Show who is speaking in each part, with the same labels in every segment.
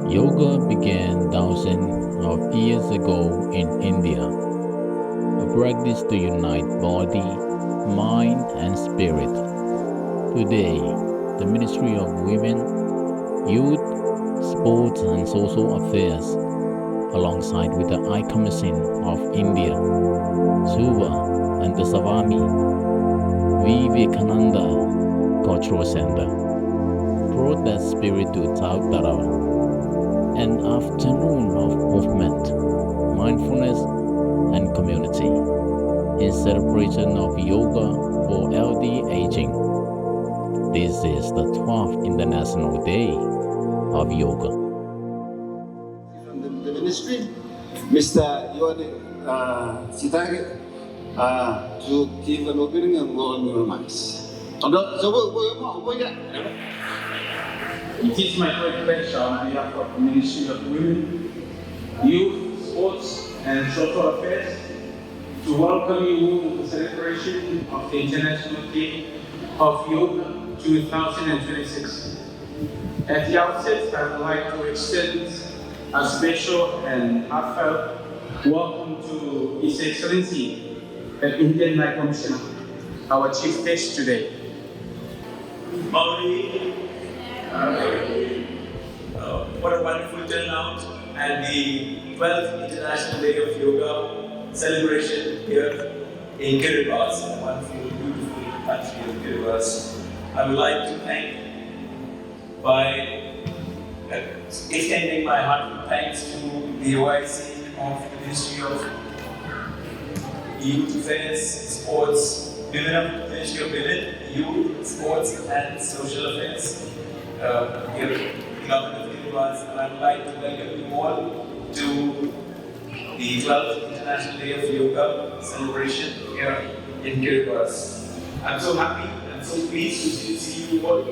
Speaker 1: Yoga began thousands of years ago in India, a practice to unite body, mind, and spirit. Today, the Ministry of Women, Youth, Sports and Social Affairs, alongside with the icon mission of India, Suva and the Swami, Vivekananda Cultural Center, brought that spirit to Tarawa. An afternoon of movement, mindfulness, and community in celebration of yoga for healthy aging. This is the 12th International Day of Yoga.
Speaker 2: From the ministry, Mr. Iwan Sitag, to give an opening and roll remarks.
Speaker 3: It is my great pleasure on behalf of the Ministry of Women, Youth, Sports and Social Affairs to welcome you to the celebration of the International Day of Yoga 2026. At the outset, I would like to extend a special and heartfelt welcome to His Excellency, the Indian High Commissioner, our chief guest today.
Speaker 4: Maori, what a wonderful turnout at the 12th International Day of Yoga celebration here in Kiribati, the wonderful, beautiful country of Kiribati. I would like to thank by extending my heartfelt thanks to the OIC of the Ministry of Youth Affairs, Sports, Ministry of Women, Youth, Sports and Social Affairs here in Government of Kiribati, and I would like to welcome you all to the 12th International Day of Yoga celebration here in Kiribati. I'm so happy and so pleased to see you all,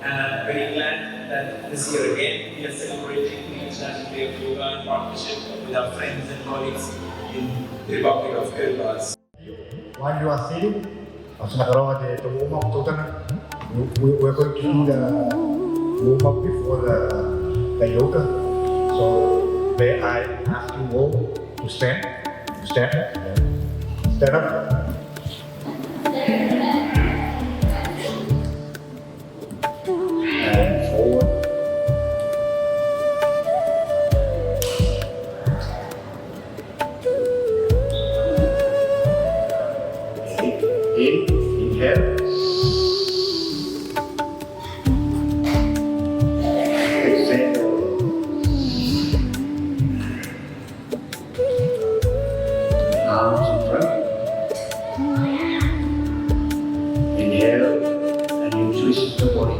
Speaker 4: and I'm very glad that this year again we are celebrating the International Day of Yoga in partnership with our friends and colleagues in the Republic of Kiribati.
Speaker 5: While you are sitting, to warm up we're going to do the warm up before the yoga. So may I ask you all to stand up. And forward. Inhale. Exhale. Arms in front. Inhale, and you twist the body.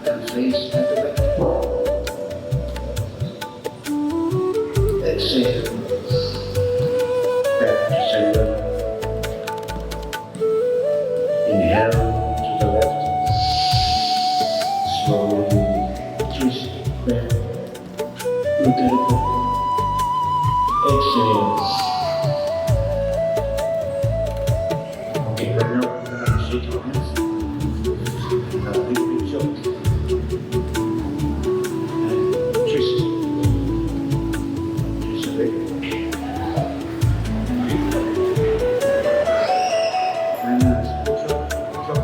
Speaker 5: And face at the back. Exhale. Back to center. Inhale to the left. Slowly twist back. Look at it. Exhale. Okay, right now we're going to shake your hands. Now big shot. And twist. Twist a bit. And drop.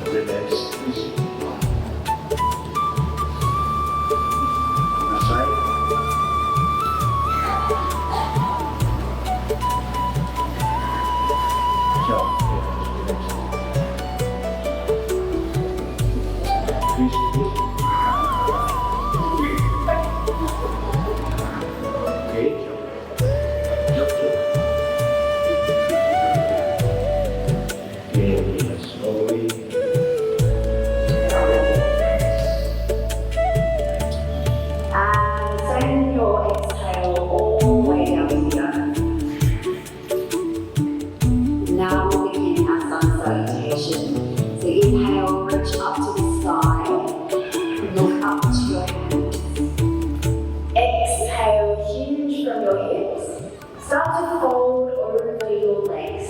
Speaker 5: Relax. On the side. Jump. Relax. Twist. Okay, jump. Okay, slowly.
Speaker 6: And send your exhale all the way down to the earth. Now we'll begin our sun salutation. So inhale, reach up to the sky. Look up to your hands. Exhale, hinge from your hips. Start to fold over your legs.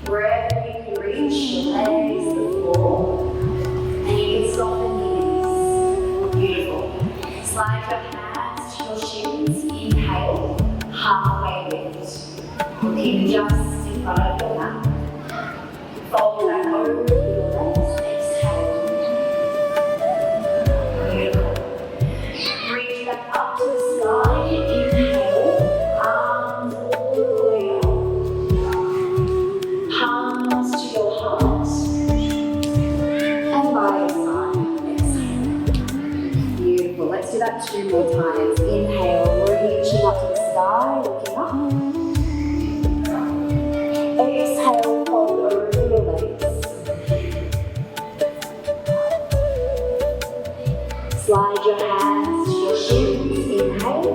Speaker 6: Wherever you can reach your legs to the floor. Pin just in front of your lap. Fold back over your legs. Exhale. Beautiful. Reach back up to the sky. Inhale. Arms all the way up. Palms to your heart. And by your side. Exhale. Beautiful. Let's do that 2 more times. Inhale. Reaching up to the sky. Looking up. Exhale, fold over your legs. Slide your hands to your shins. Inhale.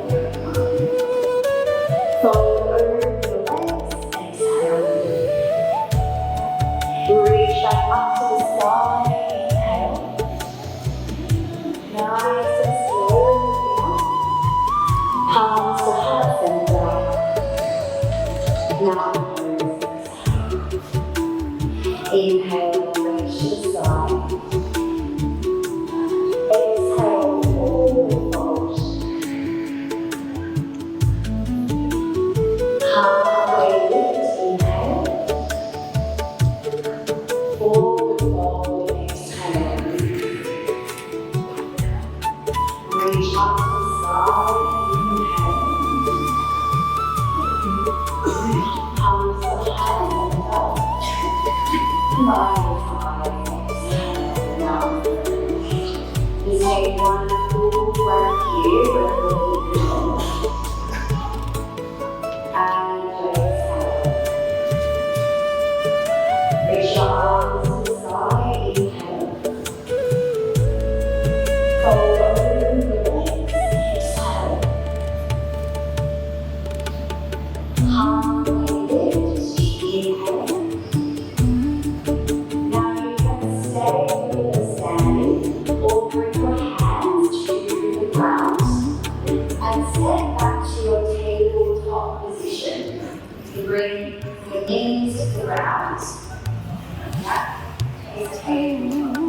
Speaker 6: Fold over your legs. Exhale. Reach back up to the sky. Inhale. Nice and slow. Palms to heart center. Now. Inhale, reach to the side. Exhale, forward fold. Halfway lift, inhale. Forward fold, exhale. Reach up to the side, inhale. Palms to heart center. Now, we take one full breath here, and exhale. Reach your arms to the sky, inhale. Fold over the legs, exhale. Halfway lift, inhale. Standing or bring your hands to the ground and step back to your tabletop position. You bring your knees to the ground. Exhale.